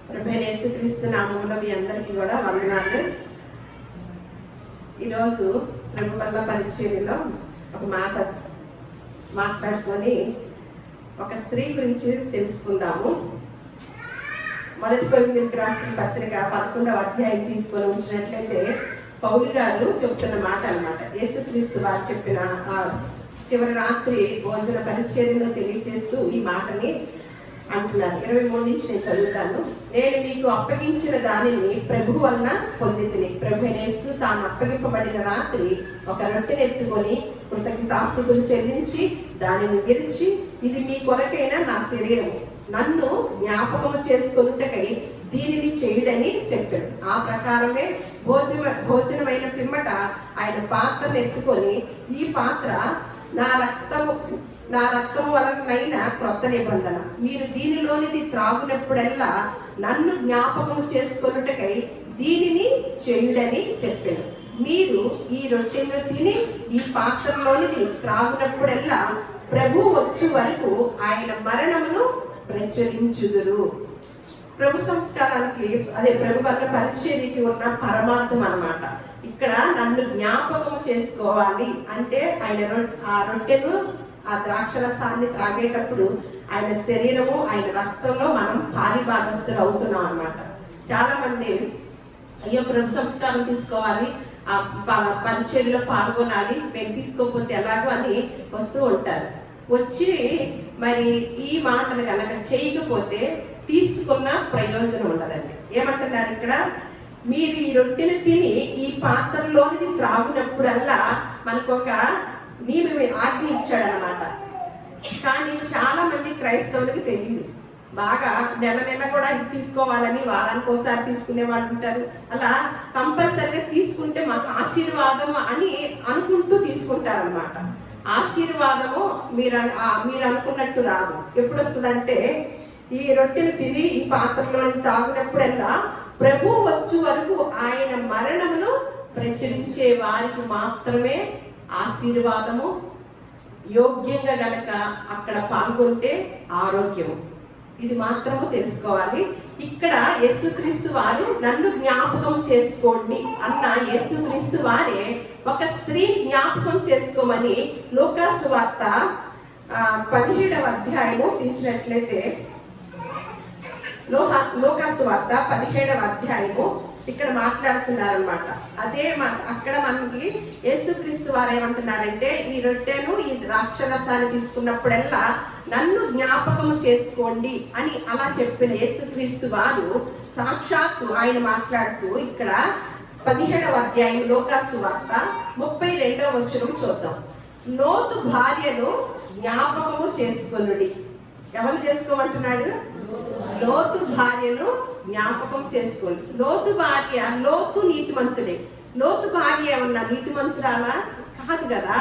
ప్రభువైన యేసుక్రీస్తు నామములో మీ అందరికీ కూడా వందనాలు. ఈరోజు ప్రభు వల్ల పరిచర్యలో ఒక మాట మాట్లాడుకొని ఒక స్త్రీ గురించి తెలుసుకుందాము. మొదటి కొరింథీయులకు రాసిన పత్రిక 11వ అధ్యాయం తీసుకొని ఉంచినట్లయితే పౌలు గారు చెప్తున్న మాట అన్నమాట. యేసుక్రీస్తు వారు చెప్పిన చివరి రాత్రి భోజన పరిచర్యలో తెలియజేస్తూ ఈ మాటని అంటున్నారు. 23 నుంచి నేను చదువుతాను. నేను మీకు అప్పగించిన దానిని ప్రభు వలన పొందితిని. ప్రభువైన యేసు తాను అప్పగింపబడిన రాత్రి ఒక రొట్టెను ఎత్తుకొని కృతజ్ఞతాస్తుతులు చెల్లించి దానిని విరిచి, ఇది మీ కొరకైన నా శరీరము, నన్ను జ్ఞాపకము చేసుకొనుటకై దీనిని చేయుడని చెప్పాడు. ఆ ప్రకారమే భోజనమైన పిమ్మట ఆయన పాత్రను ఎత్తుకొని, ఈ పాత్ర నా రక్తము వలనైన క్రొత్త నిబంధన, మీరు దీనిలోనిది త్రాగునప్పుడల్లా నన్ను జ్ఞాపకము చేసుకొనుటకై దీనిని చేయుడని చెప్పాను. మీరు ఈ రొట్టెను తిని ఈ పాత్రలోనిది త్రాగునప్పుడల్లా ప్రభు వచ్చు వరకు ఆయన మరణమును ప్రచురించుదురు. ప్రభు సంస్కారానికి, అదే ప్రభు వల్ల పరిచర్యకి ఉన్న పరమార్థం అన్నమాట. ఇక్కడ నన్ను జ్ఞాపకం చేసుకోవాలి అంటే ఆయన ఆ రొట్టెను, ఆ ద్రాక్షరసాన్ని త్రాగేటప్పుడు ఆయన శరీరము, ఆయన రక్తంలో మనం పాలిభాగస్తులు అవుతున్నాం అన్నమాట. చాలా మంది అయ్యో ప్రభు సంస్కారం తీసుకోవాలి, ఆ పరిచర్యలో పాల్గొనాలి, మేము తీసుకోకపోతే ఎలాగో అని వస్తూ ఉంటారు. వచ్చి మరి ఈ మాటను కనుక చేయకపోతే తీసుకున్న ప్రయోజనం ఉండదండి. ఏమంటున్నారు ఇక్కడ? మీరు ఈ రొట్టెను తిని ఈ పాత్రలోనిది త్రాగునప్పుడల్లా మనకు ఒక ఆజ్ఞ ఇచ్చాడనమాట. కానీ చాలా మంది క్రైస్తవులకి తెలియదు. బాగా నెల నెల కూడా ఇది తీసుకోవాలని వారానికి ఒకసారి తీసుకునే వాళ్ళు ఉంటారు. అలా కంపల్సరిగా తీసుకుంటే మాకు ఆశీర్వాదం అని అనుకుంటూ తీసుకుంటారనమాట. ఆశీర్వాదము మీరు అనుకున్నట్టు రాదు. ఎప్పుడు వస్తుందంటే, ఈ రొట్టెను తిని ఈ పాత్రలో తాగినప్పుడల్లా ప్రభు వచ్చు వరకు ఆయన మరణమును ప్రచురించే వారికి మాత్రమే ఆశీర్వాదము. యోగ్యంగా గనక అక్కడ పాల్గొంటే ఆరోగ్యము. ఇది మాత్రము తెలుసుకోవాలి. ఇక్కడ యేసుక్రీస్తు వారు నన్ను జ్ఞాపకం చేసుకోండి అన్న యేసుక్రీస్తు వారే ఒక స్త్రీ జ్ఞాపకం చేసుకోమని లూకా సువార్త 17వ అధ్యాయము తీసినట్లయితే, లూకా సువార్త 17వ అధ్యాయము ఇక్కడ మాట్లాడుతున్నారనమాట. అదే అక్కడ మనకి యేసుక్రీస్తు వారు ఏమంటున్నారంటే, ఈ రొట్టెను ఈ ద్రాక్షరసాన్ని తీసుకున్నప్పుడల్లా నన్ను జ్ఞాపకము చేసుకోండి అని అలా చెప్పిన యేసుక్రీస్తు వారు సాక్షాత్తు ఆయన మాట్లాడుతూ ఇక్కడ 17వ అధ్యాయం లూకా సువార్త 32వ వచనం చూద్దాం. లోతు భార్యను జ్ఞాపకము చేసుకొనుడి. ఎవరు చేసుకోమంటున్నాడు? లోతు భార్యను జ్ఞాపకం చేసుకోండి. లోతు భార్య, లోతు నీతిమంతుడే. లోతు భార్య ఏమన్నా నీతిమంతురాలా? కాదు కదా.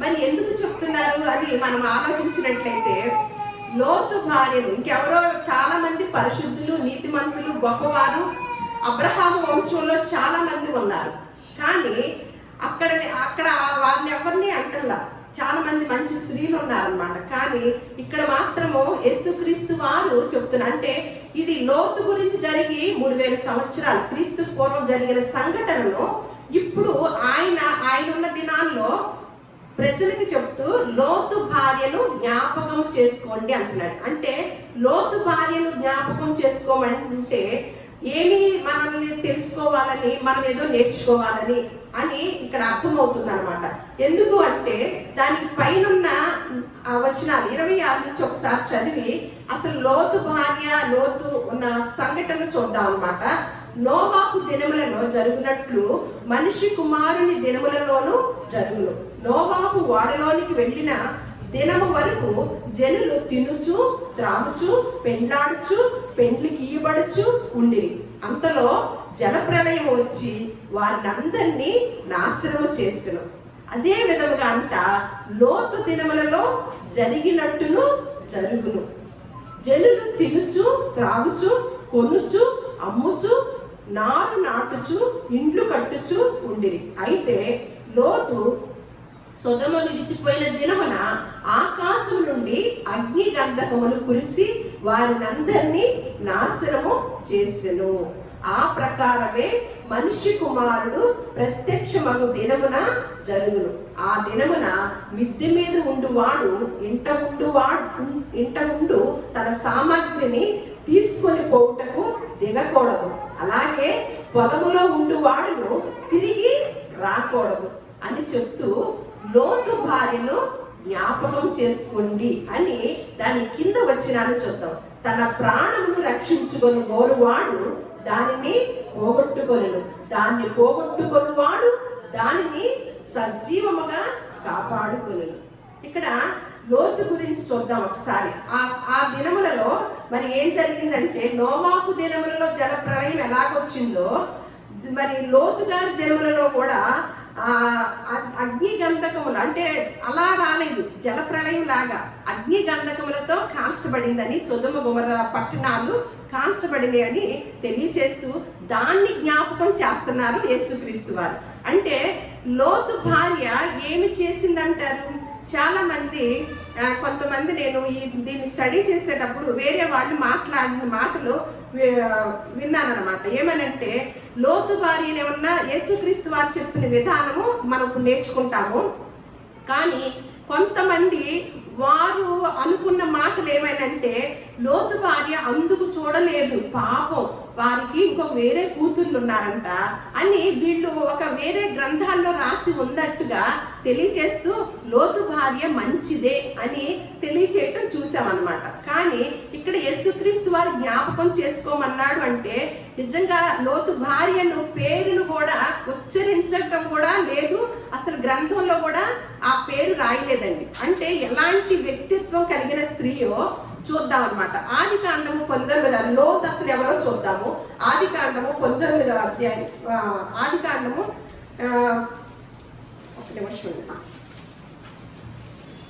మరి ఎందుకు చెప్తున్నారు అని మనం ఆలోచించినట్లయితే, లోతు భార్యను ఇంకెవరో చాలా మంది పరిశుద్ధులు, నీతిమంతులు, గొప్పవారు అబ్రహాము వంశంలో చాలా మంది ఉన్నారు. కానీ అక్కడ వారిని ఎవరిని అంటల్లా. చాలా మంది మంచి స్త్రీలు ఉన్నారనమాట. కానీ ఇక్కడ మాత్రము యేసుక్రీస్తు వారు చెప్తున్నారు. అంటే ఇది లోతు గురించి జరిగి 3000 సంవత్సరాలు క్రీస్తు పూర్వం జరిగిన సంఘటనను ఇప్పుడు ఆయన ఉన్న దినాల్లో ప్రజలకి చెప్తూ లోతు భార్యను జ్ఞాపకం చేసుకోండి అంటున్నాడు. అంటే లోతు భార్యను జ్ఞాపకం చేసుకోమంటే ఏమి మనల్ని తెలుసుకోవాలని, మనం ఏదో నేర్చుకోవాలని అని ఇక్కడ అర్థమవుతుంది అనమాట. ఎందుకు అంటే దానికి పైన వచనాలు 26 నుంచి ఒకసారి చదివి అసలు లోతు భార్య, లోతు ఉన్న సంఘటన చూద్దాం అనమాట. నోవాహు దినములలో జరుగునట్లు మనిషి కుమారుని దినములలోనూ జరుగును. నోవాహు ఓడలోనికి వెళ్ళిన దినము వరకు జనులు తినుచు, త్రాగుచు, పెండ్లాడుచు, పెండ్లికి ఇయ్యబడుచు ఉండిరి. అంతలో జలప్రలయం వచ్చి వారిని అందరినీ నాశనము చేసెను. అదే విధముగా అంట లోతు దినములలో జరిగినట్టును జరుగును. జనులు తినుచు, త్రాగుచు, కొనుచు, అమ్ముచు, నారు నాటుచు, ఇండ్లు కట్టుచు ఉండిరి. అయితే లోతు సొదొమ విడిచిపోయిన దినమున ఆకాశం నుండి అగ్ని గంధకములు కురిసి వారినందరినీ నాశనము చేసెను. ఆ ప్రకారమే మనిషి కుమారుడు ప్రత్యక్షమగు దినమున జరుగును. ఆ దినమున మిద్దె మీద ఉండువాడు ఇంట ఉండు తన సామాగ్రిని తీసుకొని పోవుటకు దిగకూడదు. అలాగే పొలములో ఉండువాడును తిరిగి రాకూడదు అని చెప్తూ లోతు భార్యను జ్ఞాపకం చేసుకోండి అని దాని కింద వచ్చినాను చూద్దాం. తన ప్రాణమును రక్షించుకొని గోరువాడు దానిని పోగొట్టుకొను, దాన్ని పోగొట్టుకొనువాడు దానిని సజీవముగా కాపాడుకొను. ఇక్కడ లోతు గురించి చూద్దాం ఒకసారి. ఆ దినములలో మరి ఏం జరిగిందంటే, నోవాహు దినములలో జల ప్రళయం ఎలాగొచ్చిందో మరి లోతు గారి దినములలో కూడా అగ్ని గంధకములు, అంటే అలా రాలేదు, జల ప్రళయం లాగా అగ్ని గంధకములతో కాల్చబడిందని, సొదొమ గొమొర్రా పట్టణాలు కాల్చబడింది అని తెలియచేస్తూ దాన్ని జ్ఞాపకం చేస్తున్నారు యేసుక్రీస్తు వారు. అంటే లోతు భార్య ఏమి చేసిందంటారు? చాలా మంది, కొంతమంది నేను దీన్ని స్టడీ చేసేటప్పుడు వేరే వాళ్ళు మాట్లాడిన మాటలు విన్నానమాట. ఏమనంటే, లోతు భార్యను ఏమన్నా యేసుక్రీస్తు వారు చెప్పిన విధానము మనం నేర్చుకుంటాము, కానీ కొంతమంది వారు అనుకున్న మాటలు ఏమైనంటే, లోతు భార్య అందుకు చూడలేదు, పాపం వారికి ఇంకో వేరే కూతుర్లు ఉన్నారంట అని వీళ్ళు ఒక వేరే గ్రంథాల్లో రాసి ఉన్నట్టుగా తెలియచేస్తూ లోతు భార్య మంచిదే అని తెలియచేయటం చూసామన్నమాట. కానీ ఇక్కడ యేసుక్రీస్తు వారు జ్ఞాపకం చేసుకోమన్నాడు అంటే, నిజంగా లోతు భార్యను పేరును కూడా ఉచ్చరించటం కూడా లేదు, అసలు గ్రంథంలో కూడా ఆ పేరు రాయలేదండి. అంటే ఎలాంటి వ్యక్తిత్వం కలిగిన స్త్రీయో చూద్దాం అనమాట. ఆదికాండము 19 లోతు అసలు ఎవరో చూద్దాము. ఆదికాండము 19వ అధ్యాయం, ఆదికాండము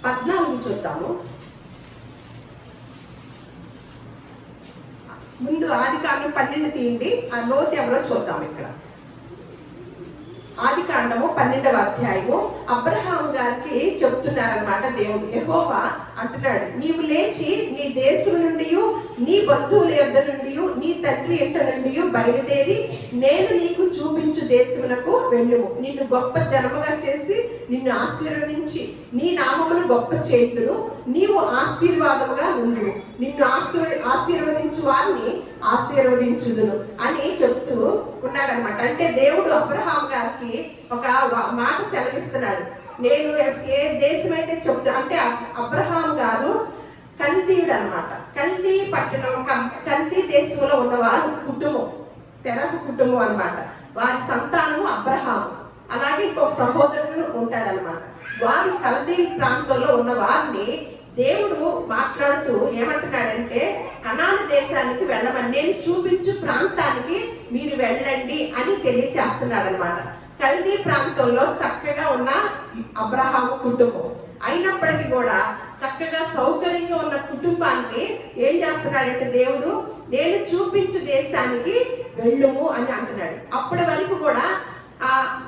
14 చూద్దాము. ముందు ఆదికాండం 12 తీయండి, ఆ లోతు ఎవరో చూద్దాం. ఇక్కడ ఆదికాండము 12వ అధ్యాయము అబ్రహాము గారికి చెప్తున్నారనమాట దేవుడు. యెహోవా అంటున్నాడు, నీవు లేచి నీ దేశం నుండి, నీ బంధువుల యొద్ద నుండి, నీ తండ్రి ఇంట నుండి బయలుదేరి నేను నీకు చూపించు దేశమునకు వెళ్ళుము. నిన్ను గొప్ప జనముగా చేసి నిన్ను ఆశీర్వదించి నీ నామమును గొప్ప చేతును, నీవు ఆశీర్వాదముగా ఉండు, నిన్ను ఆశీర్వదించు వారిని ఆశీర్వదించుదును అని చెప్తూ ఉన్నాడనమాట. అంటే దేవుడు అబ్రహాం గారికి ఒక మాట సెలవిస్తున్నాడు. నేను ఏ దేశం అయితే చెప్తా అంటే, అబ్రహాం గారు కల్దీయుడు అనమాట. కల్దీ పట్టణం, కల్దీ దేశంలో ఉన్నవారు కుటుంబం, తెరకు కుటుంబం అనమాట. వారి సంతానము అబ్రహాము, అలాగే ఇంకొక సహోదరుడు ఉంటాడనమాట. వారు కల్దీ ప్రాంతంలో ఉన్న వారిని దేవుడు మాట్లాడుతూ ఏమంటున్నాడంటే, కనాను దేశానికి వెళ్ళమని, నేను చూపించు ప్రాంతానికి మీరు వెళ్ళండి అని తెలియచేస్తున్నాడు అనమాట. కల్దీ ప్రాంతంలో చక్కగా ఉన్న అబ్రహాము కుటుంబం అయినప్పటికీ కూడా చక్కగా సౌకర్యంగా ఉన్న కుటుంబాన్ని ఏం చేస్తున్నాడంటే దేవుడు, నేను చూపించు దేశానికి వెళ్ళుము అని అంటున్నాడు. అప్పటి వరకు కూడా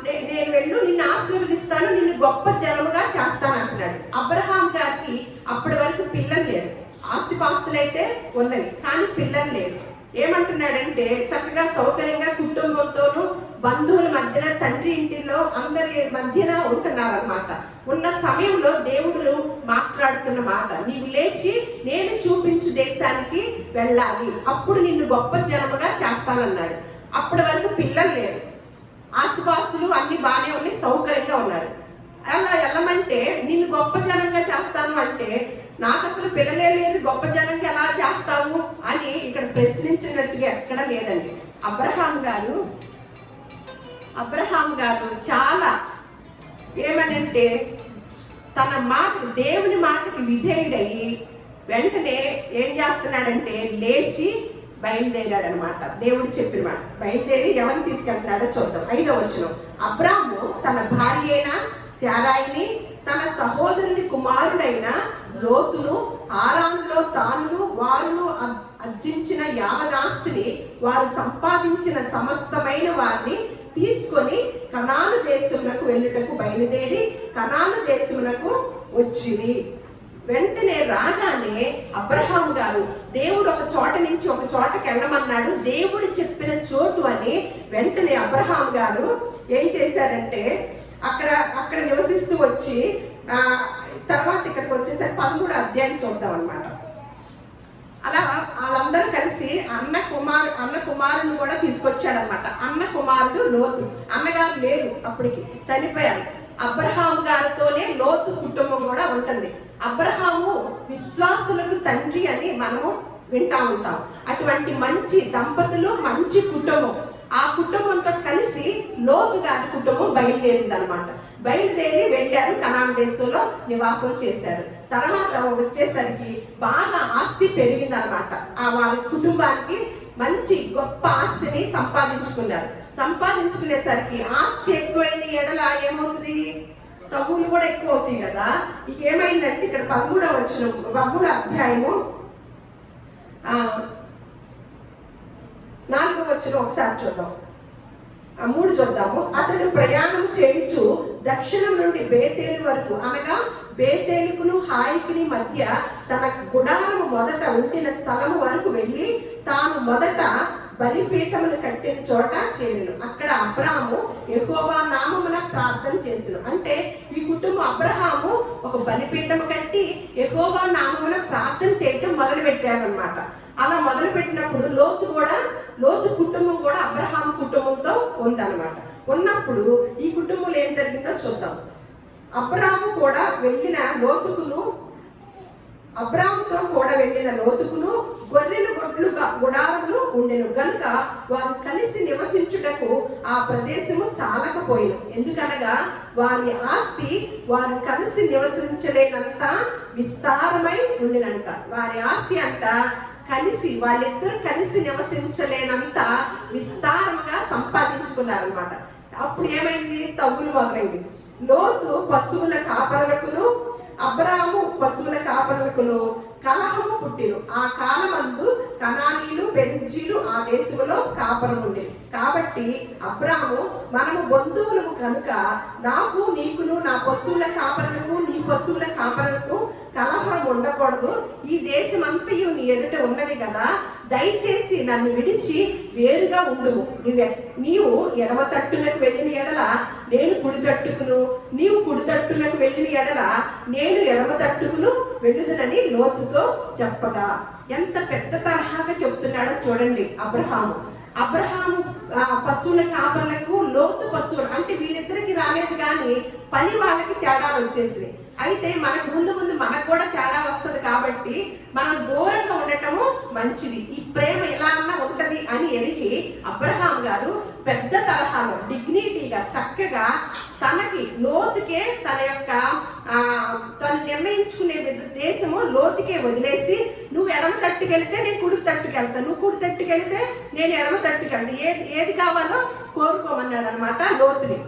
నేను వెళ్ళు, నిన్ను ఆశీర్వదిస్తాను, నిన్ను గొప్ప జనముగా చేస్తాను అంటున్నాడు. అబ్రహాం గారికి అప్పటి వరకు పిల్లలు లేరు, ఆస్తిపాస్తులు అయితే ఉన్నవి కానీ పిల్లలు లేరు. ఏమంటున్నాడంటే, చక్కగా సౌకర్యంగా కుటుంబంతోనూ బంధువుల మధ్యన, తండ్రి ఇంటిలో అందరి మధ్యన ఉంటున్నారన్నమాట. ఉన్న సమయంలో దేవుడు మాట్లాడుతున్న మాట, నీవు లేచి నేను చూపించు దేశానికి వెళ్ళాలి, అప్పుడు నిన్ను గొప్ప జనముగా చేస్తానన్నాడు. అప్పటి వరకు పిల్లలు లేరు, ఆస్తిపాస్తులు అన్ని బాగానే ఉన్నాయి, సౌకర్యంగా ఉన్నాడు. అలా వెళ్ళమంటే నిన్ను గొప్ప జనంగా చేస్తాను అంటే, నాకు అసలు పిల్లలే లేదు, గొప్ప జనంగా ఎలా చేస్తావు అని ఇక్కడ ప్రశ్నించినట్టుగా ఎక్కడ లేదండి. అబ్రహాం గారు చాలా ఏమనంటే, తన మాట, దేవుని మాటకి విధేయుడయ్యి వెంటనే ఏం చేస్తున్నాడంటే లేచి బయలుదేరాడు అనమాట. దేవుడు చెప్పిన మాట బయలుదేరి ఎవరిని తీసుకెళ్తున్నాడో చూద్దాం. 5వ వచనం, అబ్రాము తన భార్య అయిన శారాయిని, తన సహోదరుని కుమారుడైన లోతును, హారానులో తాను వారును అర్జించిన యావదాస్తిని, వారు సంపాదించిన సమస్తమైన వారిని తీసుకొని కనాను దేశమునకు వెళ్ళుటకు బయలుదేరి కనాను దేశమునకు వచ్చింది. వెంటనే రాగానే అబ్రహాం గారు దేవుడు ఒక చోట నుంచి ఒక చోటకి వెళ్ళమన్నాడు, దేవుడు చెప్పిన చోటు అని వెంటనే అబ్రహాం గారు ఏం చేశారంటే అక్కడ నివసిస్తూ వచ్చి తర్వాత ఇక్కడికి వచ్చేసరికి 13వ అధ్యాయం చూద్దాం అన్నమాట. అలా వాళ్ళందరూ కలిసి అన్న కుమారుని కూడా తీసుకొచ్చాడనమాట. అన్న కుమారుడు లోతు. అన్నగారు లేరు, అప్పటికి చనిపోయారు. అబ్రహాం గారితోనే లోతు కుటుంబం కూడా ఉంటుంది. అబ్రహాము విశ్వాసులకు తండ్రి అని మనము వింటా ఉంటాం. అటువంటి మంచి దంపతులు, మంచి కుటుంబం. ఆ కుటుంబంతో కలిసి లోతు గారి కుటుంబం బయలుదేరింది అనమాట. బయలుదేరి వెళ్ళారు, కనాన్ దేశంలో నివాసం చేశారు. తర్వాత వచ్చేసరికి బాగా ఆస్తి పెరిగింది అనమాట. వారి కుటుంబానికి మంచి గొప్ప ఆస్తిని సంపాదించుకున్నారు. సంపాదించుకునేసరికి ఆస్తి ఎక్కువైన ఎడల ఏమవుతుంది, తగులు కూడా ఎక్కువ అవుతాయి కదా. ఇక ఏమైందంటే ఇక్కడ 13వ అధ్యాయము 4వ వచనం ఒకసారి చూద్దాం, 3 చూద్దాము. అతడు ప్రయాణం చేయుచు దక్షిణం నుండి బేతేలు వరకు, అనగా బేతేలుకును హాయికుని మధ్య తన గుడారము మొదట ఉండిన స్థలము వరకు వెళ్ళి తాను మొదట బలిపీఠమును కట్టిన చోట చేరును. అక్కడ అబ్రాహాము యెహోవా నామమున ప్రార్థన చేసెను. అంటే ఈ కుటుంబం అబ్రహాము ఒక బలిపీఠము కట్టి యెహోవా నామమున ప్రార్థన చేయటం మొదలు పెట్టారనమాట. అలా మొదలు పెట్టినప్పుడు లోతు కుటుంబం కూడా అబ్రహాము కుటుంబంతో ఉందన్నమాట. ఉన్నప్పుడు ఈ కుటుంబంలో ఏం జరిగిందో చూద్దాం. అబ్రాహాముతో కూడా వెళ్ళిన లోతుకును గొర్రెల గుడారములు ఉండెను గనుక వారు కలిసి నివసించుటకు ఆ ప్రదేశము చాలకపోయిను. ఎందుకనగా వారి ఆస్తి వారు కలిసి నివసించలేనంత విస్తారమై ఉండినంట. వారి ఆస్తి అంట వాళ్ళిద్దరు కలిసి నివసించలేనంత విస్తారముగా సంపాదించుకున్నారనమాట. అప్పుడు ఏమైంది, తగులు మొదలైంది. లోతు పశువుల కాపరులకును అబ్రాహాము పశువుల కాపరులకును కలహము పుట్టిను. ఆ కాలమందు కనానీలు, పెరిజ్జీలు ఆ దేశంలో కాపురం ఉండేది. కాబట్టి అబ్రాహాము, మనము బంధువులము కనుక నాకు నీకును నా పశువుల కాపరులకు నీ పశువుల కాపరులకు కలహం ఉండకూడదు. ఈ దేశమంతయు నీ ఎదుట ఉన్నది కదా, దయచేసి నన్ను విడిచి వేరుగా ఉండుము. నీవు ఎడమ తట్టునకు వెళ్ళిన ఎడల నేను కుడి తట్టుకును, నీవు కుడి తట్టునకు వెళ్ళిన ఎడల నేను ఎడమ తట్టుకును వెళ్ళుదునని లోతుతో చెప్పగా, ఎంత పెద్ద తరహాగా చెప్తున్నాడో చూడండి. అబ్రహాము పశువుల కాపర్లకు లోతు పశువులు అంటే వీళ్ళిద్దరికి రాలేదు, కానీ పని వాళ్ళకి తేడాలు వచ్చేసి. అయితే మనకు ముందు మనకు కూడా తేడా వస్తుంది కాబట్టి మనం దూరంగా ఉండటము మంచిది. ఈ ప్రేమ ఎలా అన్నా ఉంటది అని ఎరిగి అబ్రహాం గారు పెద్ద తరహాలో డిగ్నిటీగా చక్కగా లోతుకే తను నిర్ణయించుకునే దేశము లోతుకే వదిలేసి, నువ్వు ఎడమ తట్టుకెళ్తే నేను కుడి తట్టుకెళ్తాను, నువ్వు కుడి తట్టుకెళ్తే నేను ఎడమ తట్టుకెళ్తా, ఏది కావాలో కోరుకోమన్నాడు అనమాట లోతుని.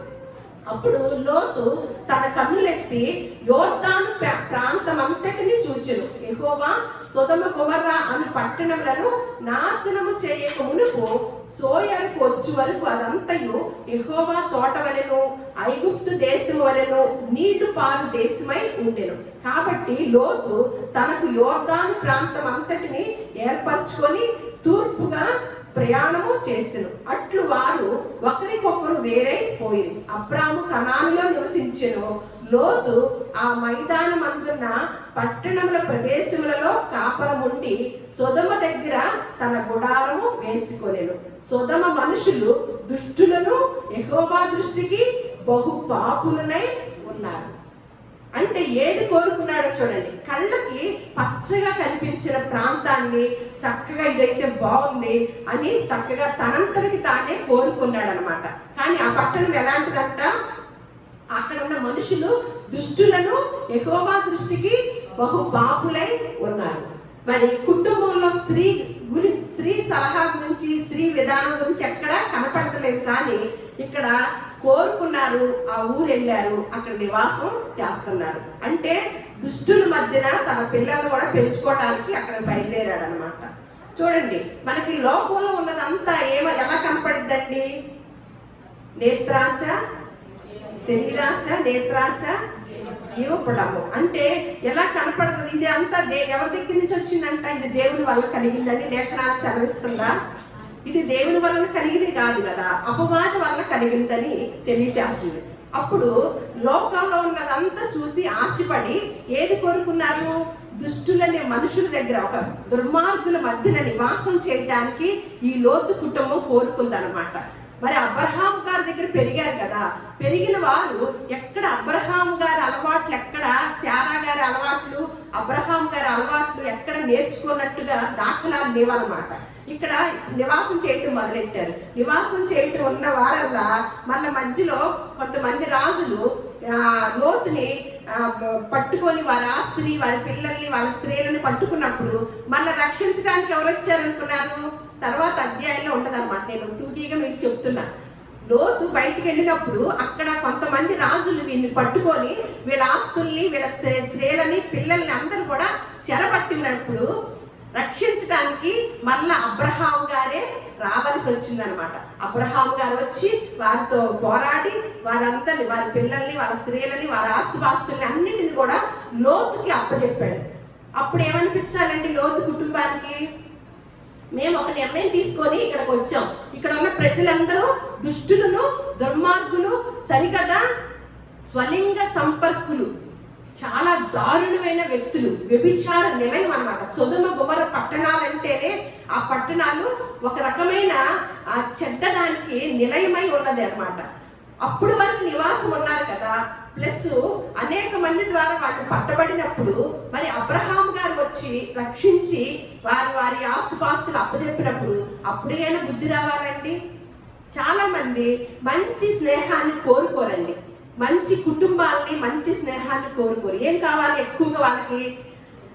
అప్పుడు లోతు తన కన్నులెత్తి యోర్దాను ప్రాంతమంతటిని చూచెను. యెహోవా సొదొమ గొమొర్రా అను పట్టణములను నాశనము చేయక మునుపు సోయరుకు వచ్చు వరకు అదంతయు యెహోవా తోట వలెను ఐగుప్తు దేశము వలెను నీటి పాలు దేశమై ఉండెను. కాబట్టి లోతు తనకు యోర్దాను ప్రాంతం అంతటిని ఏర్పరచుకొని తూర్పుగా ప్రయాణము చేసెను. అట్లు వారు ఒకరికొకరు వేరైపోయింది. అబ్రాము కనానులో నివసించెను. లోతు ఆ మైదానమందున్న పట్టణముల ప్రదేశములలో కాపురముండి సొదొమ దగ్గర తన గుడారము వేసుకొనెను. సొదొమ మనుషులు దుష్టులను యెహోవా దృష్టికి బహు పాపులనై ఉన్నారు. అంటే ఏది కోరుకున్నాడో చూడండి. కళ్ళకి పచ్చగా కనిపించిన ప్రాంతాన్ని చక్కగా ఇదైతే బాగుంది అని చక్కగా తనంతటికి తానే కోరుకున్నాడు అనమాట. కానీ ఆ పట్టణం ఎలాంటిదంట, అక్కడ ఉన్న మనుషులు దుష్టులను యెహోవా దృష్టికి బహు పాపులై ఉన్నారు. మరి కుటుంబంలో స్త్రీ సలహా గురించి, స్త్రీ విధానం గురించి ఎక్కడా కనపడతలేదు, కానీ ఇక్కడ కోరుకున్నారు, ఆ ఊరు వెళ్ళారు, అక్కడ నివాసం చేస్తున్నారు. అంటే దుష్టుల మధ్యన తన పిల్లలు కూడా పెంచుకోవడానికి అక్కడ బయలుదేరాడు అనమాట. చూడండి, మనకి లోకంలో ఉన్నదంతా ఎలా కనపడిద్దండి, నేత్రాశ, శరీరాశ, నేత్రాశ, జీవపడము. అంటే ఎలా కనపడుతుంది? ఇది అంతా ఎవరి దగ్గర నుంచి వచ్చిందంట? ఇది దేవుని వల్ల కలిగిందని లేఖనాలు సెలవిస్తుందా? ఇది దేవుని వలన కలిగింది కాదు కదా, అపవాది వల్ల కలిగిందని తెలియజేస్తుంది. అప్పుడు లోకంలో ఉన్నదంతా చూసి ఆశపడి ఏది కోరుకున్నారు? దుష్టులనే మనుషుల దగ్గర, ఒక దుర్మార్గుల మధ్యన నివాసం చేయటానికి ఈ లోతు కుటుంబం కోరుకుందనమాట. మరి అబ్రహాం గారి దగ్గర పెరిగారు కదా, పెరిగిన వారు ఎక్కడ అబ్రహాం గారి అలవాట్లు, ఎక్కడ శారా గారి అలవాట్లు, అబ్రహాం గారి అలవాట్లు ఎక్కడ నేర్చుకున్నట్టుగా దాఖలాలు లేవన్నమాట. ఇక్కడ నివాసం చేయటం మొదలెట్టారు. నివాసం చేయటం ఉన్న వారల్లా మళ్ళీ మధ్యలో కొంతమంది రాజులు లోతుని పట్టుకొని వారి ఆస్తిని, వారి పిల్లల్ని, వాళ్ళ స్త్రీలని పట్టుకున్నప్పుడు మళ్ళీ రక్షించడానికి ఎవరు వచ్చారనుకున్నారు? తర్వాత అధ్యాయంలో ఉంటదన్నమాట. నేను టూకీగా మీకు చెప్తున్నా. లోతు బయటికి వెళ్ళినప్పుడు అక్కడ కొంతమంది రాజులు వీళ్ళని పట్టుకొని వీళ్ళ ఆస్తుల్ని, వీళ్ళ స్త్రీలని, పిల్లల్ని అందరూ కూడా చెరపట్టినప్పుడు రక్షించడానికి మళ్ళా అబ్రహాం గారే రావాల్సి వచ్చిందనమాట. అబ్రహాం గారు వచ్చి వారితో పోరాడి వారందరిని, వారి పిల్లల్ని, వాళ్ళ స్త్రీలని, వారి ఆస్తుపాస్తుల్ని అన్నింటిని కూడా లోతుకి అప్పచెప్పాడు. అప్పుడు ఏమనిపించాలండి లోతు కుటుంబానికి? మేము ఒక నిర్ణయం తీసుకొని ఇక్కడికి వచ్చాం, ఇక్కడ ఉన్న ప్రజలందరూ దుష్టులను, దుర్మార్గులు, సరికదా స్వలింగ సంపర్కులు, చాలా దారుణమైన వ్యక్తులు, వ్యభిచార నిలయం అన్నమాట. సొదొమ గొమొర్రా పట్టణాలంటేనే ఆ పట్టణాలు ఒక రకమైన ఆ చెడ్డదానికి నిలయమై ఉన్నది అన్నమాట. అప్పుడు వరకు నివాసం ఉన్నారు కదా, ప్లస్ అనేక మంది ద్వారా వాళ్ళు పట్టబడినప్పుడు మరి అబ్రహాం గారు వచ్చి రక్షించి వారి వారి ఆస్తుపాస్తులు అప్పచెప్పినప్పుడు అప్పుడైనా బుద్ధి రావాలండి. చాలా మంది మంచి స్నేహాన్ని కోరుకోరండి, మంచి కుటుంబాలని, మంచి స్నేహాన్ని కోరుకోరు. ఏం కావాలి ఎక్కువగా వాళ్ళకి?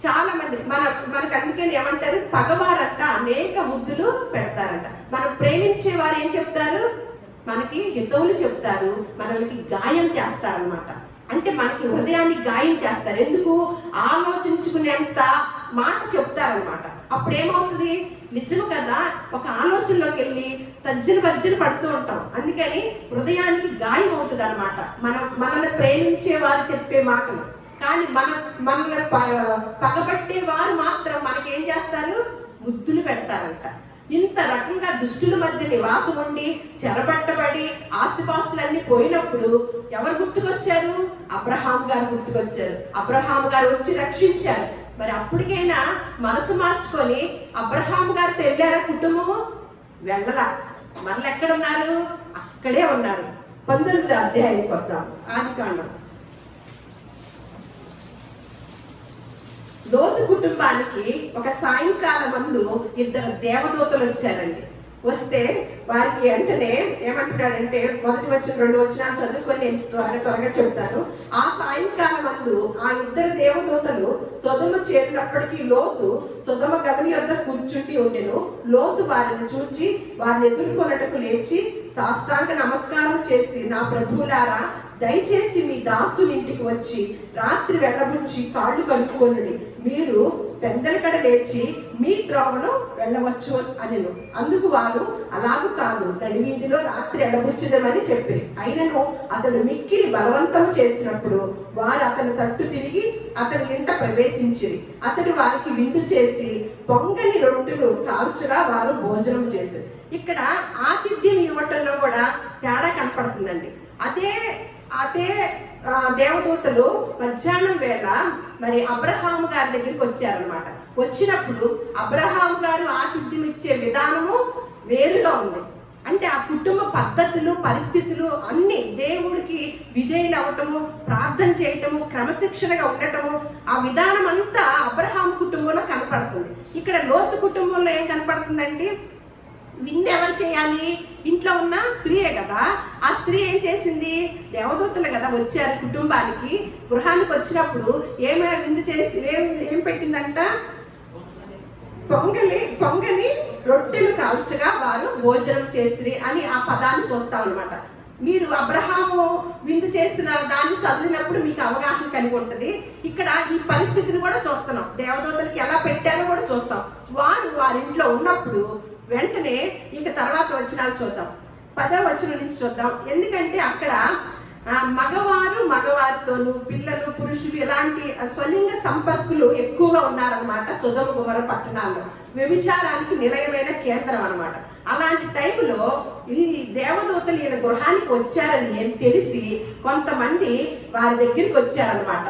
చాలా మంది మనకు అందుకని ఏమంటారు? పగవారంట అనేక ముద్దులు పెడతారంట. మనం ప్రేమించే వారు ఏం చెప్తారు? మనకి హితవులు చెప్తారు, మనల్ని గాయం చేస్తారనమాట. అంటే మనకి హృదయాన్ని గాయం చేస్తారు. ఎందుకు? ఆలోచించుకునేంత మాట చెప్తారనమాట. అప్పుడు ఏమవుతుంది? నిజం కదా, ఒక ఆలోచనలోకి వెళ్ళి తర్జన పడుతూ ఉంటాం. అందుకని హృదయానికి గాయం అవుతుంది అనమాట మనల్ని ప్రేమించే వారు చెప్పే మాటలు. కానీ మనల్ని పగబట్టే వారు మాత్రం మనకేం చేస్తారు? ముద్దులు పెడతారంట. ఇంత రకంగా దుష్టుల మధ్య నివాసం ఉండి చెరబట్టబడి ఆస్తిపాస్తులన్నీ పోయినప్పుడు ఎవరు గుర్తుకొచ్చారు? అబ్రహాం గారు గుర్తుకొచ్చారు. అబ్రహాం గారు వచ్చి రక్షించారు. మరి అప్పటికైనా మనసు మార్చుకొని అబ్రహాం గారితో వెళ్ళారా కుటుంబము? వెళ్ళలా. మళ్ళీ ఎక్కడున్నారు? అక్కడే ఉన్నారు. 19వ అధ్యాయం కొద్దాం. ఆదికాండం. లోతు కుటుంబానికి ఒక సాయంకాలం ముందు 2 దేవదూతలు వచ్చారండి. వస్తే వారికి వెంటనే ఏమంటున్నాడంటే, మొదటి వచ్చిన 2 వచనాలు చదువుకొని నేను త్వరగా చెప్తాను. ఆ సాయంకాలం ముందు ఆ 2 దేవదూతలు సొదొమ చేరినప్పటికీ లోతు సొదొమ గవిని వద్ద కూర్చుండి ఉండెను. లోతు వారిని చూచి వారిని ఎదుర్కొన్నట్టుకు లేచి సాష్టాంగ నమస్కారం చేసి, నా ప్రభువులారా, దయచేసి మీ దాసునింటికి వచ్చి రాత్రి వెళ్ళబుచ్చి కాళ్ళు కడుక్కొనుడి. మీరు పెందలకడ లేచి మీ త్రోవను వెళ్ళవచ్చు అనెను. అందుకు వారు, అలాగూ కాదు, నడివీధిలో రాత్రి ఎడబుచ్చుదమని చెప్పి. అయినను అతడు మిక్కిలి బలవంతం చేసినప్పుడు వారు అతని తట్టు తిరిగి అతని ఇంట ప్రవేశించిరి. అతడు వారికి విందు చేసి పొంగని రొట్టెలు కాల్చగా వారు భోజనం చేశారు. ఇక్కడ ఆతిథ్యం ఇవ్వటంలో కూడా తేడా కనపడుతుందండి. అదే దేవదూతలు మధ్యాహ్నం వేళ మరి అబ్రహాం గారి దగ్గరికి వచ్చారనమాట. వచ్చినప్పుడు అబ్రహాం గారు ఆతిథ్యం ఇచ్చే విధానము వేరుగా ఉంది. అంటే ఆ కుటుంబ పద్ధతులు, పరిస్థితులు అన్ని దేవుడికి విధేయులు అవ్వటము, ప్రార్థన చేయటము, క్రమశిక్షణగా ఉండటము, ఆ విధానం అంతా అబ్రహాం కుటుంబంలో కనపడుతుంది. ఇక్కడ లోతు కుటుంబంలో ఏం కనపడుతుందండి? విందు ఎవరు చేయాలి? ఇంట్లో ఉన్న స్త్రీయే కదా. ఆ స్త్రీ ఏం చేసింది? దేవదూతలు కదా వచ్చారు కుటుంబానికి. గృహానికి వచ్చినప్పుడు ఏమైనా విందు చేసి ఏం పెట్టిందంట? పొంగని రొట్టెలు కాల్చగా వారు భోజనం చేసిరి అని ఆ పదాన్ని చూస్తాం అనమాట. మీరు అబ్రహాము విందు చేసిన దాన్ని చదివినప్పుడు మీకు అవగాహన కలిగి ఉంటుంది. ఇక్కడ ఈ పరిస్థితిని కూడా చూస్తున్నాం. దేవదూతలకి ఎలా పెట్టారో కూడా చూస్తాం. వారింట్లో ఉన్నప్పుడు వెంటనే ఇక తర్వాత వచనాలు చూద్దాం. 10వ వచనం నుంచి చూద్దాం. ఎందుకంటే అక్కడ మగవారితోనూ పిల్లలు పురుషులు ఇలాంటి స్వలింగ సంపర్కులు ఎక్కువగా ఉన్నారనమాట సొదొమ గొమొర్రా పట్టణాల్లో. వ్యభిచారానికి నిలయమైన కేంద్రం అనమాట. అలాంటి టైంలో ఈ దేవదూతలు ఈయన గృహానికి వచ్చారని తెలిసి కొంతమంది వారి దగ్గరికి వచ్చారనమాట.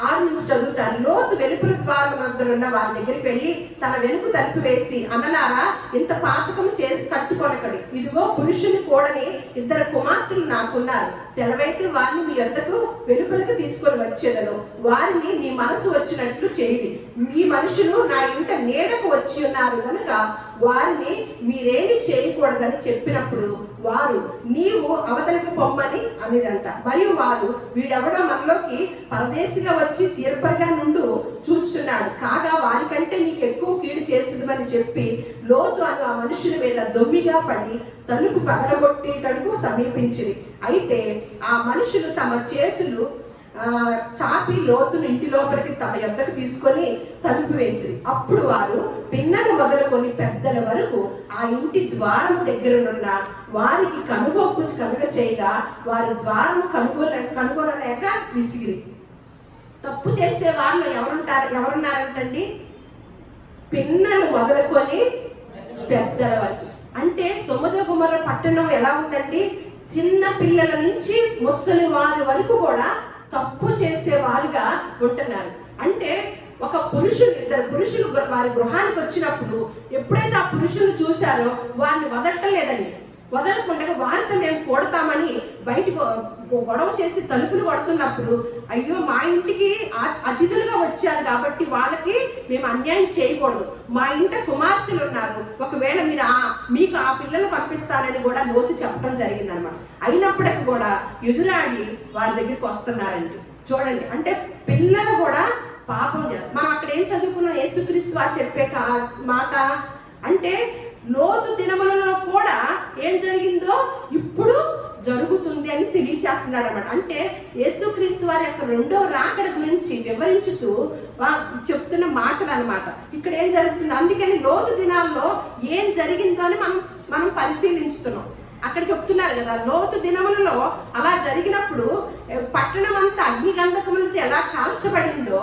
6 నుంచి చదువుతారు. లోతు వెలుపల ద్వారం వద్దనున్న వారి దగ్గరికి వెళ్ళి తన వెనుక తలుపు వేసి, అన్నలారా, ఇంత పాతకం చేసి కట్టుకొనకడి. ఇదిగో పురుషుని కూడని 2 కుమార్తెలు నాకున్నారు. సెలవైతే వారిని మీ యొద్దకు వెలుపలకు తీసుకొని వచ్చేదను. వారిని నీ మనసు వచ్చినట్లు చేయండి. మీ మనుషులు నా ఇంట నీడకు వచ్చి ఉన్నారు కనుక వారిని మీరేమి చేయకూడదని చెప్పినప్పుడు వారు, నీవు అవతలకు పొమ్మని అనిదంట. మరియు వారు, వీడెవడో మనలోకి పరదేశిగా వచ్చి తీర్పరిగా నుండు చూచుచున్నాడు, కాగా వారికంటే నీకు ఎక్కువ కీడు చేసినమని చెప్పి లోతు అను ఆ మనుషుల మీద దొమ్మిగా పడి తలుపు పగలగొట్టేటకు సమీపించింది. అయితే ఆ మనుషులు తమ చేతులు చాపి లోతును ఇంటి లోపలికి తమ యొద్దకు తీసుకొని తలుపు వేసి, అప్పుడు వారు పిన్నలు మొదలుకొని పెద్దల వరకు ఆ ఇంటి ద్వారము దగ్గరనున్న వారికి కనుగొప్పు కనుగ చేయగా వారి ద్వారము కనుగొనలేక విసిగిరి. తప్పు చేసే వాళ్ళు ఎవరున్నారంటండి? పిన్నలు మొదలుకొని పెద్దల వరకు. అంటే సొదొమ గొమొర్రా పట్టణం ఎలా ఉందండి? చిన్న పిల్లల నుంచి ముసలి వారి వరకు కూడా తప్పు చేసే వారుగా ఉంటున్నారు. అంటే ఒక పురుషుడు, 2 పురుషులు వారి గృహానికి వచ్చినప్పుడు ఎప్పుడైతే ఆ పురుషులు చూశారో వారిని వదలలేదండి. వదలకుండా వారితో మేము కొడతామని బయటకు గొడవ చేసి తలుపులు కొడుతున్నప్పుడు, అయ్యో మా ఇంటికి అతిథులుగా వచ్చారు కాబట్టి వాళ్ళకి మేము అన్యాయం చేయకూడదు, మా ఇంట కుమార్తెలు ఉన్నారు, ఒకవేళ మీరు మీకు ఆ పిల్లలు పంపిస్తారని కూడా లోతు చెప్పడం జరిగింది అనమాట. అయినప్పటికీ కూడా ఎదురాడి వారి దగ్గరికి వస్తున్నారండి. చూడండి, అంటే పిల్లలు కూడా పాపం. మనం అక్కడ ఏం చదువుకున్నాం? యేసుక్రీస్తు వారు చెప్పే మాట అంటే లోతు దినములలో కూడా ఏం జరిగిందో ఇప్పుడు జరుగుతుంది అని తెలియచేస్తున్నాడు అనమాట. అంటే యేసుక్రీస్తు వారి యొక్క 2వ రాకడ గురించి వివరించుతూ చెప్తున్న మాటలు అనమాట. ఇక్కడ ఏం జరుగుతుంది, అందుకని లోతు దినాల్లో ఏం జరిగిందో అని మనం పరిశీలించుతున్నాం. అక్కడ చెప్తున్నారు కదా, లోతు దినములలో అలా జరిగినప్పుడు పట్టణం అంతా అగ్నిగంధకములతో ఎలా కాల్చబడిందో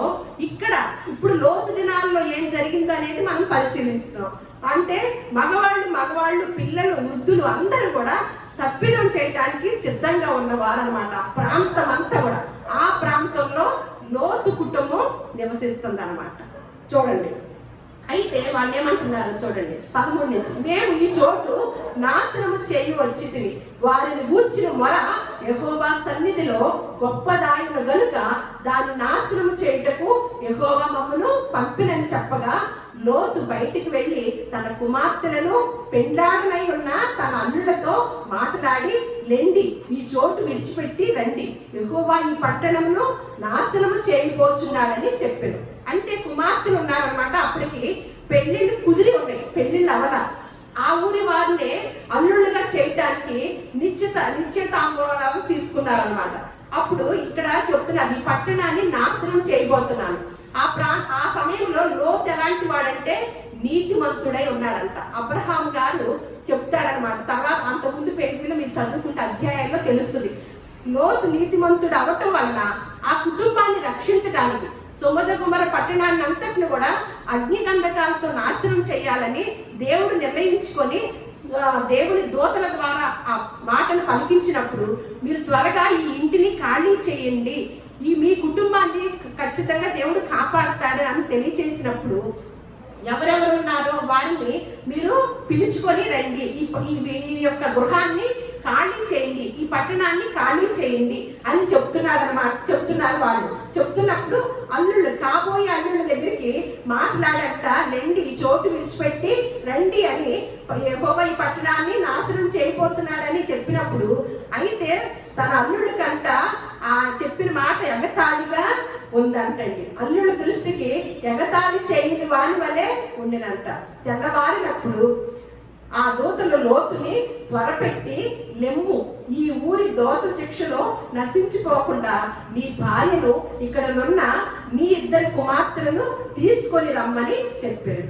ఇప్పుడు లోతు దినాల్లో ఏం జరిగిందో అనేది మనం పరిశీలించుతున్నాం. అంటే మగవాళ్ళు పిల్లలు వృద్ధులు అందరూ కూడా తప్పిదం చేయడానికి సిద్ధంగా ఉన్నవారు అనమాట. ప్రాంతం అంతా కూడా ఆ ప్రాంతంలో లోతు కుటుంబం నివసిస్తుంది అనమాట. చూడండి, అయితే వాళ్ళు ఏమంటున్నారు చూడండి 13 నుంచి, మేము ఈ చోటు నాశనము చేయి వచ్చితివి, వారిని గూర్చిన మొర యెహోవా సన్నిధిలో గొప్పదాయును గనుక దాన్ని నాశనము చేయుటకు యెహోవా మమ్మను పంపినని చెప్పగా, లోతు బయటికి వెళ్ళి తన కుమార్తెలను పెండ్లాడనై ఉన్న తన అల్లులతో మాట్లాడి, లెండి, ఈ చోటు విడిచిపెట్టి రండి, యెహోవా ఈ పట్టణమును నాశనము చేయబోచున్నాడని చెప్పాను. అంటే కుమార్తెలు ఉన్నారనమాట. అప్పటికి పెళ్లిళ్ళు కుదిరి ఉన్నాయి, పెళ్లిళ్ళు అవల. ఆ ఊరి వారిని అల్లుళ్ళుగా చేయటానికి నిశ్చితాంబూలాలు తీసుకున్నారనమాట. అప్పుడు ఇక్కడ చెప్తున్నారు, ఈ పట్టణాన్ని నాశనం చేయబోతున్నాను. ఆ సమయంలో లోతు ఎలాంటి వాడంటే నీతిమంతుడై ఉన్నాడంట. అబ్రహాం గారు చెప్తాడనమాట. తర్వాత అంతకుముందు పేజీలో మీరు చదువుకుంటే అధ్యాయాల్లో తెలుస్తుంది. లోతు నీతిమంతుడు అవటం వలన ఆ కుటుంబాన్ని రక్షించడానికి సొదొమ గొమొర్రా పట్టణాన్ని అంతటిని కూడా అగ్నిగంధకాలతో నాశనం చేయాలని దేవుడు నిర్ణయించుకొని దేవుని దూతల ద్వారా ఆ మాటను పలికించినప్పుడు, మీరు త్వరగా ఈ ఇంటిని ఖాళీ చేయండి, మీ కుటుంబాన్ని ఖచ్చితంగా దేవుడు కాపాడుతాడు అని తెలియచేసినప్పుడు, ఎవరెవరు ఉన్నారో వారిని మీరు పిలుచుకొని రండి, ఈ యొక్క గృహాన్ని ఖాళీ చేయండి, ఈ పట్టణాన్ని ఖాళీ చేయండి అని చెప్తున్నారు వాళ్ళు. చెప్తున్నప్పుడు కాబోయే అల్లుళ్ళ దగ్గరికి మాట్లాడట, లెండి, ఈ చోటు విడిచిపెట్టి రండి అని యెహోవా ఈ పట్టణాన్ని నాశనం చేయబోతున్నాడని చెప్పినప్పుడు, అయితే తన అల్లుళ్ళ కంట ఆ చెప్పిన మాట ఎగతాళిగా ఉందంటండి. అల్లుళ్ళ దృష్టికి ఎగతాళి చేయని వాని వలె ఉండినంత. తెల్లవారినప్పుడు ఆ దూతలు లోతుని త్వరపెట్టి, లెమ్ము, ఈ ఊరి దోష శిక్షలో నశించిపోకుండా నీ భార్యను, ఇక్కడనున్న నీ 2 కుమార్తెలను తీసుకొని రమ్మని చెప్పారు.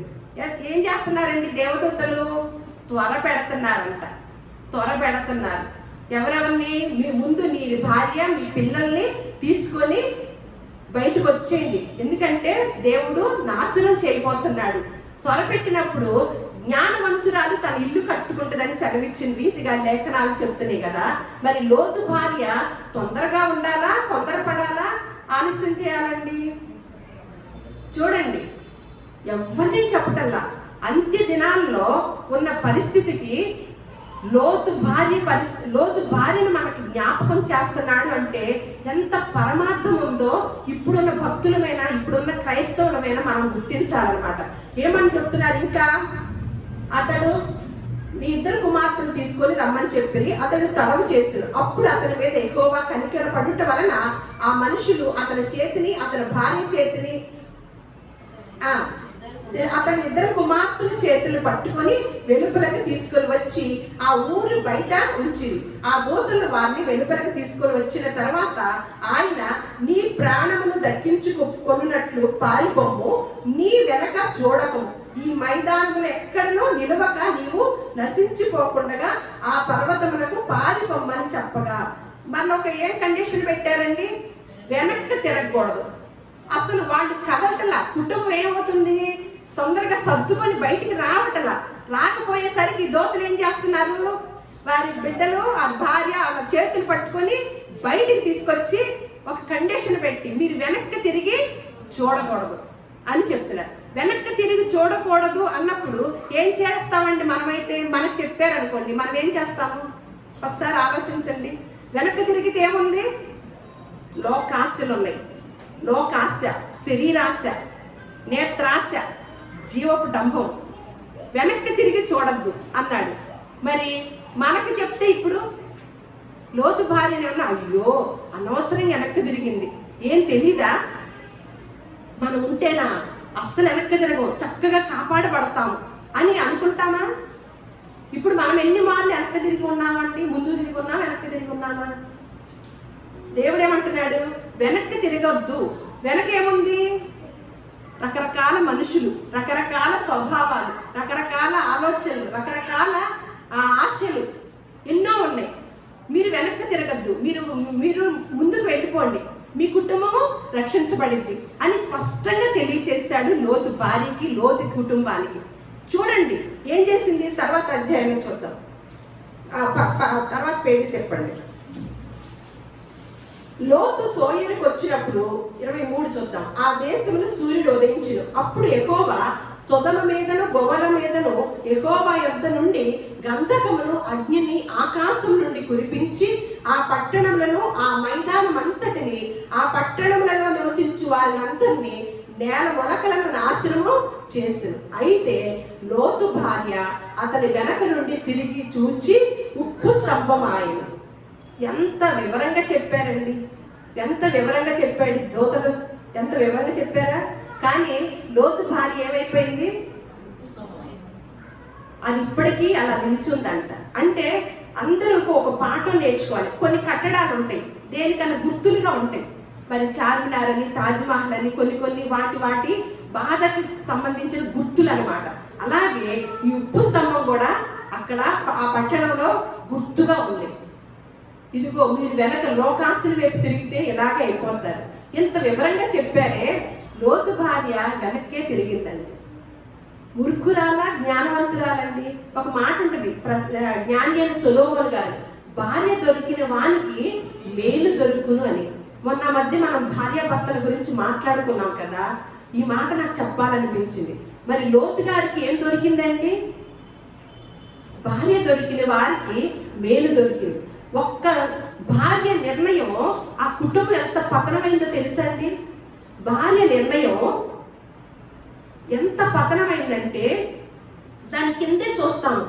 ఏం చేస్తున్నారండి దేవదూతలు? త్వర పెడుతున్నారు. ఎవరెవరిని? మీ ముందు నీ భార్య మీ పిల్లల్ని తీసుకొని బయటకు వచ్చేయండి, ఎందుకంటే దేవుడు నాశనం చేయబోతున్నాడు. త్వరపెట్టినప్పుడు జ్ఞానవంతురాలు తన ఇల్లు కట్టుకుంటుందని సెలవిచ్చిన రీతిగా లేఖనాలు చెప్తున్నాయి కదా. మరి లోతు భార్య తొందరగా ఉండాలా, తొందరపడాలా, ఆలస్యం చేయాలండి? చూడండి, ఎవరిని చెప్పటల్లా అంత్య దినాల్లో ఉన్న పరిస్థితికి లోతు భార్యను మనకి జ్ఞాపకం చేస్తున్నాడు అంటే ఎంత పరమార్థం ఉందో ఇప్పుడున్న భక్తులమైనా ఇప్పుడున్న క్రైస్తవులమైనా మనం గుర్తించాలన్నమాట. ఏమని చెప్తున్నారు? ఇంకా అతడు నీ 2 కుమార్తెలు తీసుకొని రమ్మని చెప్పి అతడు తలవు చేశాడు. అప్పుడు అతని మీద యెహోవా కనికర పడుట వలన ఆ మనుషులు అతని చేతిని అతని భార్య చేతిని అతని 2 కుమార్తెల చేతులు పట్టుకొని వెలుపలకు తీసుకొని వచ్చి ఆ ఊరు బయట ఉంచి ఆ దూతలు వారిని వెలుపలకు తీసుకొని వచ్చిన తర్వాత ఆయన, నీ ప్రాణమును దక్కించుకొనున్నట్లు పారిపోము, నీ వెనక చూడకము, ఈ మైదానములు ఎక్కడనో నిలవక నీవు నశించిపోకుండా ఆ పర్వతములకు పారిపోమ్మని చెప్పగా, మనొక ఏం కండిషన్ పెట్టారండి? వెనక్కి తిరగకూడదు. అసలు వాళ్ళు కదలటలా. కుటుంబం ఏమవుతుంది? తొందరగా సర్దుకొని బయటికి రావటలా. రాకపోయేసరికి దోతలు ఏం చేస్తున్నారు? వారి బిడ్డలు, ఆ భార్య వాళ్ళ చేతులు పట్టుకొని బయటికి తీసుకొచ్చి ఒక కండిషన్ పెట్టి, మీరు వెనక్కి తిరిగి చూడకూడదు అని చెప్తున్నారు. వెనక్కి తిరిగి చూడకూడదు అన్నప్పుడు ఏం చేస్తామండి? మనమైతే మనకు చెప్పారనుకోండి, మనం ఏం చేస్తాము? ఒకసారి ఆలోచించండి. వెనక్కి తిరిగితే ఏముంది? లోకాస్యలు ఉన్నాయి. లోకాశ, శరీరాశ, నేత్రాశ, జీవపు డంభం. వెనక్కి తిరిగి చూడద్దు అన్నాడు. మరి మనకు చెప్తే ఇప్పుడు లోతు భార్యనేమన్నా, అయ్యో అనవసరంగా వెనక్కి తిరిగింది, ఏం తెలీదా? మనం ఉంటేనా అస్సలు వెనక్కి తిరగం, చక్కగా కాపాడబడతాము అని అనుకుంటామా? ఇప్పుడు మనం ఎన్ని మార్లు వెనక్కి తిరిగి ఉన్నామండి? ముందు తిరిగి ఉన్నాం, వెనక్కి తిరిగి ఉన్నామా? దేవుడు ఏమంటున్నాడు? వెనక్కి తిరగొద్దు. వెనకేముంది? రకరకాల మనుషులు, రకరకాల స్వభావాలు, రకరకాల ఆలోచనలు, రకరకాల ఆశలు ఎన్నో ఉన్నాయి. మీరు వెనక్కి తిరగద్దు, మీరు ముందుకు వెళ్ళిపోండి, మీ కుటుంబము రక్షించబడింది అని స్పష్టంగా తెలియచేశాడు లోతు భార్యకి, లోతు కుటుంబానికి. చూడండి ఏం చేసింది. తర్వాత అధ్యాయంలో చూద్దాం. తర్వాత పేజీ చెప్పండి. లోతు సోయరుకు వచ్చినప్పుడు 23 చూద్దాం. ఆ దేశమును సూర్యుడు ఉదయించును. అప్పుడు యెహోవా సొదొమ మీదను గొమొర్ర మీదను యెహోవా యొద్ద నుండి గంధకమును అగ్నిని ఆకాశం నుండి కురిపించి ఆ పట్టణములను, ఆ మైదానమంతటిని, ఆ పట్టణములలో నివసించు వారినందరినీ నేల మొలకలను నాశనము చేసెను. అయితే లోతు భార్య అతని వెనక నుండి తిరిగి చూచి ఉప్పు స్తంభమాయెను. ఎంత వివరంగా చెప్పారండి, ఎంత వివరంగా చెప్పాడు దూతలు, ఎంత వివరంగా చెప్పారా? కానీ లోతు భార్య ఏమైపోయింది? అది ఇప్పటికీ అలా నిలిచిందంట. అంటే అందరూ ఒక పాఠం నేర్చుకోవాలి. కొన్ని కట్టడాలు ఉంటాయి, దేనికన్నా గుర్తులుగా ఉంటాయి. మరి చార్మినార్ అని, తాజ్మహల్ అని కొన్ని వాటి బాధకు సంబంధించిన గుర్తులు అనమాట. అలాగే ఈ ఉప్పు స్తంభం కూడా అక్కడ ఆ పట్టణంలో గుర్తుగా ఉంది. ఇదిగో మీరు వెనక లోకాసుల వైపు తిరిగితే ఇలాగే అయిపోతారు. ఇంత వివరంగా చెప్పారే. లోతు భార్య వెనక్కే తిరిగిందండి. మూర్ఖురాలా, జ్ఞానవంతురాలండి? ఒక మాట ఉంటుంది, జ్ఞాని అయిన సొలొమోను గారు, భార్య దొరికిన వానికి మేలు దొరుకును అని. మొన్న మధ్య మనం భార్యాభర్తల గురించి మాట్లాడుకున్నాం కదా. ఈ మాట నాకు చెప్పాలనిపించింది. మరి లోతు గారికి ఏం దొరికిందండి? భార్య దొరికిన వారికి మేలు దొరికింది. ఒక్క భార్య నిర్ణయం ఆ కుటుంబం ఎంత పతనమైందో తెలుసా అండి? భార్య నిర్ణయం ఎంత పతనమైందంటే దాని కిందే చూస్తాము.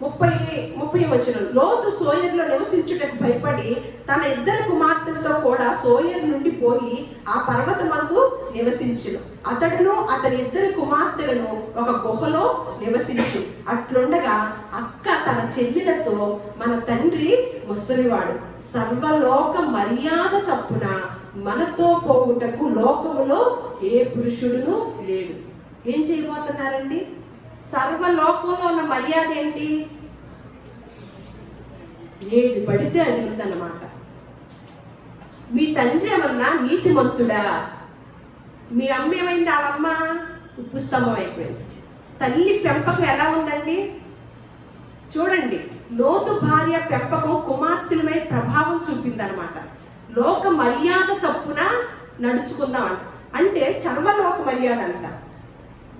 30 వచనం. లోతు సోయరులో నివసించుటకు భయపడి తన 2 కుమార్తెలతో కూడా సోయరు నుండి పోయి ఆ పర్వతమందు నివసించును. అతడును అతని 2 కుమార్తెలను ఒక గుహలో నివసించు. అట్లుండగా అక్క తన చెల్లెలతో, మన తండ్రి ముసలివాడు, సర్వలోక మర్యాద చప్పున మనతో పోవుటకు లోకములో ఏ పురుషుడును లేడు. ఏం చేయబోతున్నారండి? సర్వలోకంలో ఉన్న మర్యాద ఏంటి? ఏది పడితే అది ఉందన్నమాట. మీ తండ్రి ఏమన్నా నీతిమంతుడా? మీ అమ్మ ఏమైంది? వాళ్ళమ్మ ఉప్పు స్తంభం అయిపోయింది. తల్లి పెంపకం ఎలా ఉందండి చూడండి. లోతు భార్య పెంపకం కుమార్తెలపై ప్రభావం చూపిందనమాట. లోక మర్యాద చప్పున నడుచుకుందామంట, అంటే సర్వలోక మర్యాద అంట.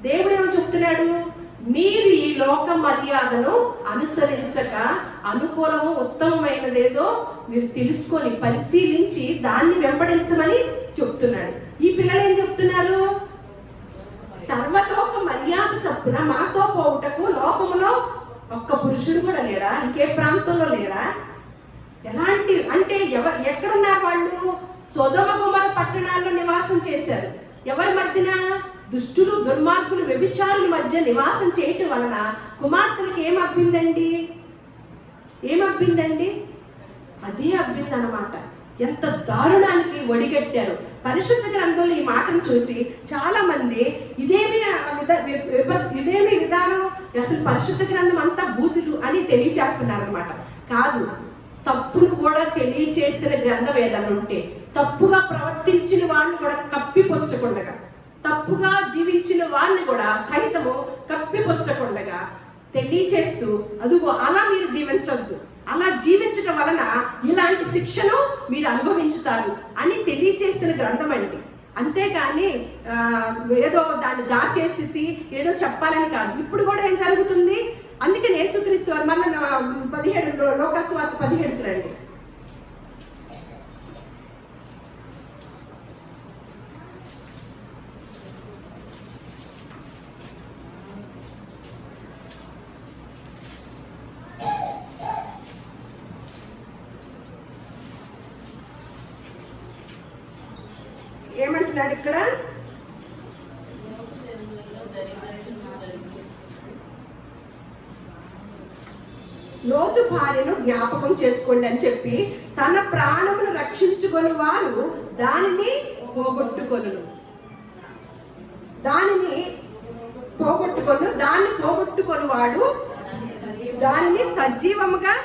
దేవుడు ఏమో చెప్తున్నాడు, మీరు ఈ లోక మర్యాదను అనుసరించక అనుకూలము ఉత్తమమైనదేదో మీరు తెలుసుకొని పరిశీలించి దాన్ని వెంబడించమని చెప్తున్నాడు. ఈ పిల్లలు ఏం చెప్తున్నారు? సర్వలోక మర్యాద చప్పున మనతో పోవుటకు లోకములో ఒక్క పురుషుడు కూడా లేరా? ఇంకే ప్రాంతంలో లేరా? ఎలాంటి అంటే ఎక్కడున్నారు వాళ్ళు? సొదొమ గొమొర్రా పట్టణాల్లో నివాసం చేశారు. ఎవరి మధ్యన? దుష్టులు, దుర్మార్గులు, వ్యభిచారుల మధ్య నివాసం చేయటం వలన కుమార్తెలకు ఏమబ్బిందండి? అదే అబ్బింది అన్నమాట. ఎంత దారుణానికి ఒడిగట్టారు. పరిశుద్ధ గ్రంథంలో ఈ మాటను చూసి చాలా మంది ఇదేమి విధానం, అసలు పరిశుద్ధ గ్రంథం అంతా బూతులు అని తెలియచేస్తున్నారు అనమాట. కాదు, తప్పును కూడా తెలియచేసిన గ్రంథం ఏదైనా ఉంటే, తప్పుగా ప్రవర్తించిన వాడిని కూడా కప్పిపుచ్చకుండగా, తప్పుగా జీవించిన వారిని కూడా సైతము కప్పిపుచ్చకుండగా తెలియచేస్తూ, అదుగో అలా మీరు జీవించొద్దు, అలా జీవించడం వలన ఇలాంటి శిక్షను మీరు అనుభవించుతారు అని తెలియచేసిన గ్రంథం అండి. అంతేగాని ఏదో దాన్ని దాచేసేసి ఏదో చెప్పాలని కాదు. ఇప్పుడు కూడా ఏం జరుగుతుంది? అందుకని యేసుక్రీస్తు వారు మళ్ళీ 17 లోకాసువార్త 17కి రండి. ఏమంటున్నాడు ఇక్కడ? లోతు భార్యను జ్ఞాపకం చేసుకోండి అని చెప్పి, తన ప్రాణమును రక్షించుకొని వారు దానిని పోగొట్టుకొను, దాన్ని పోగొట్టుకొని వాడు దానిని సజీవముగా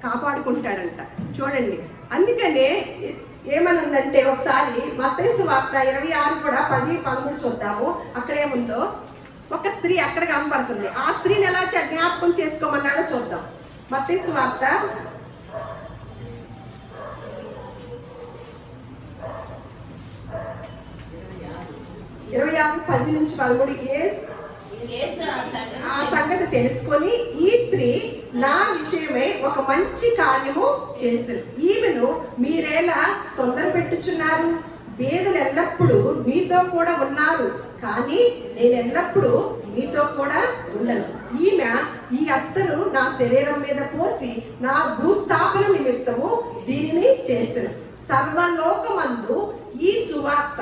కాపాడుకుంటాడంట. చూడండి, అందుకనే ఏమనుందంటే, ఒకసారి మత్తయి సువార్త 26 కూడా 10-11 చూద్దాము. అక్కడేముందో, ఒక స్త్రీ అక్కడ కనబడుతుంది. ఆ స్త్రీని ఎలా జ్ఞాపకం చేసుకోమన్నాడో చూద్దాం. మత్తయి సువార్త 26:10-13 ఆ సంగతి తెలుసుకొని, ఈ స్త్రీ నా విషయమై ఒక మంచి కార్యము చేశారు, ఈమెను మీరేలా తొందర పెట్టుచున్నారు? బేదలు ఎల్లప్పుడూ మీతో కూడా ఉన్నారు, కానీ నేను ఎల్లప్పుడూ మీతో కూడా ఉండను. ఈమె ఈ అత్తరు నా శరీరం మీద పోసి నా భూస్థాపన నిమిత్తము దీనిని చేశాను. సర్వలోకమందు ఈ సువార్త